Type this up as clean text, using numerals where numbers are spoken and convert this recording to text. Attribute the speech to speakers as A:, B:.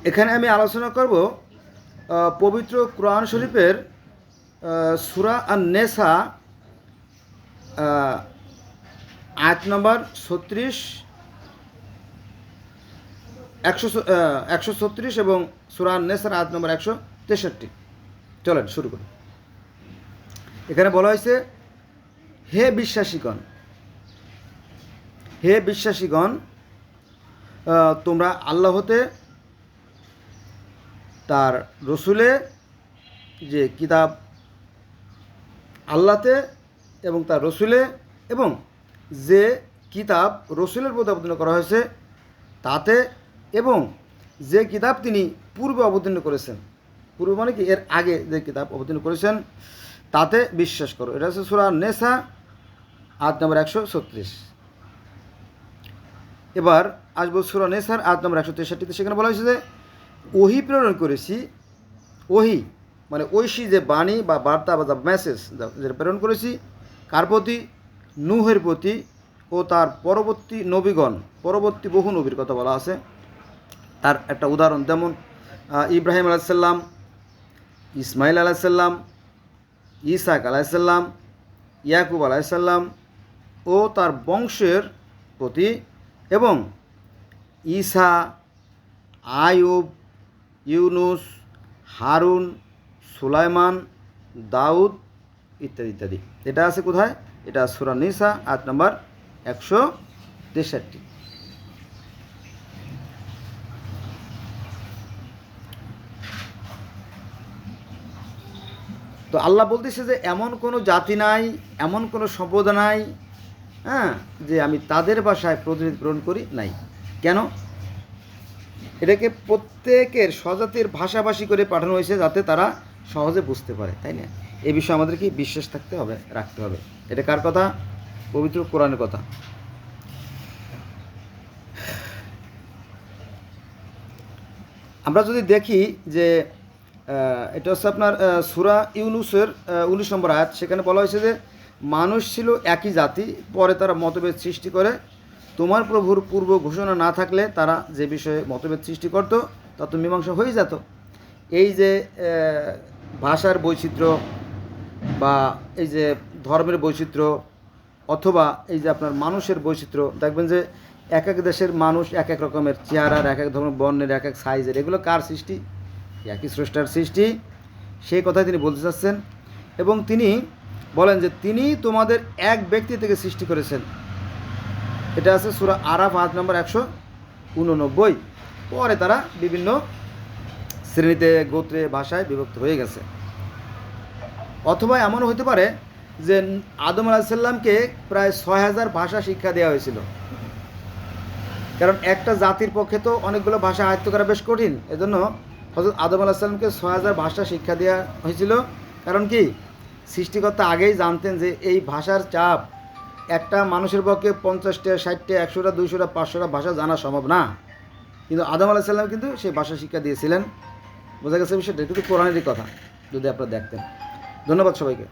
A: এখানে আমি আলোচনা করব পবিত্র কোরআন শরীফের সূরা আন-নেসা আয়াত নম্বর 36, 136 এবং সূরা আন-নেসার আয়াত নম্বর 163। চলেন শুরু করি। এখানে বলা হয়েছে, হে বিশ্বাসীগণ, হে বিশ্বাসীগণ, তোমরা আল্লাহ হতে তার রসুলে যে কিতাব, আল্লাহতে এবং তার রসুলে এবং যে কিতাব রসুলের প্রতি অবতীর্ণ করা হয়েছে তাতে, এবং যে কিতাব তিনি পূর্বে অবতীর্ণ করেছেন, পূর্বে মানে কি এর আগে যে কিতাব অবতীর্ণ করেছেন তাতে বিশ্বাস করো। এটা হচ্ছে সূরা নেসা আয়াত নম্বর 136। এবার আসবো সূরা নেসার আয়াত নম্বর 163-তে। সেখানে বলা হয়েছে যে ওহী প্রেরণ করেছি। ওহী মানে ঐশী যে বাণী বা বার্তা বা দ্য মেসেজ যেটা প্রেরণ করেছি কার প্রতি? নূহের প্রতি ও তার পরবর্তী নবীগণ, পরবর্তী বহু নবীর কথা বলা আছে। তার একটা উদাহরণ, যেমন ইব্রাহিম আলাইসাল্লাম, ইসমাইল আলাইসাল্লাম, ইসাক আলাইসাল্লাম, ইয়াকুব আলাইসাল্লাম ও তার বংশের প্রতি, এবং ঈসা, আয়ুব, ইউনুস, হারুন, সুলাইমান, দাউদ ইত্যাদি ইত্যাদি। এটা আছে কোথায়? এটা সূরা নিসা আয়াত নম্বর 163। তো আল্লাহ বলতেছে যে এমন কোনো জাতি নাই, এমন কোনো সম্প্রদায় নাই, হ্যাঁ, যে আমি তাদের ভাষায় প্রতিনিধি প্রেরণ করি নাই। কেন? এটাকে প্রত্যেকের স্বজাতির ভাষাভাষী করে পাঠানো হয়েছে যাতে তারা সহজে বুঝতে পারে, তাই না? এই বিষয়ে আমাদের কি বিশ্বাস থাকতে হবে, রাখতে হবে। এটা কার কথা? পবিত্র কোরআনের কথা। আমরা যদি দেখি যে এটা হচ্ছে আপনার সূরা ইউনুসের 19 নম্বর আয়াত। সেখানে বলা হয়েছে যে মানুষ ছিল একই জাতি, পরে তারা মতভেদ সৃষ্টি করে। তোমার প্রভুর পূর্ব ঘোষণা না থাকলে তারা যে বিষয়ে মতভেদ সৃষ্টি করত তত মীমাংসা হয়ে যেত। এই যে ভাষার বৈচিত্র্য বা এই যে ধর্মের বৈচিত্র্য অথবা এই যে আপনার মানুষের বৈচিত্র্য, দেখবেন যে এক এক দেশের মানুষ এক এক রকমের চেহারার, এক এক ধরনের বর্ণের, এক এক সাইজের। এগুলো কার সৃষ্টি? একই স্রষ্টার সৃষ্টি। সেই কথাই তিনি বলতে চাচ্ছেন। এবং তিনি বলেন যে তিনি তোমাদের এক ব্যক্তি থেকে সৃষ্টি করেছেন। এটা আছে সূরা আরাফ আয়াত নম্বর 189। পরে তারা বিভিন্ন শ্রেণীতে, গোত্রে, ভাষায় বিভক্ত হয়ে গেছে। অথবা এমনও হতে পারে যে আদম আলাইসাল্লামকে প্রায় 6000 ভাষা শিক্ষা দেওয়া হয়েছিল, কারণ একটা জাতির পক্ষে তো অনেকগুলো ভাষা আয়ত্ত করা বেশ কঠিন। এজন্য হযরত আদম আলাইসাল্লামকে 6000 ভাষা শিক্ষা দেওয়া হয়েছিল। কারণ কি? সৃষ্টিকর্তা আগেই জানতেন যে এই ভাষার চাপ একটা মানুষের পক্ষে 50টা, 60টা, 100টা, 200টা, 500টা ভাষা জানা সম্ভব না। কিন্তু আদম আলাইসাল্লাম কিন্তু সেই ভাষা শিক্ষা দিয়েছিলেন। বোঝা গেছে বিষয়টা? কিন্তু কোরআনেরই কথা যদি আপনারা দেখতেন। ধন্যবাদ সবাইকে।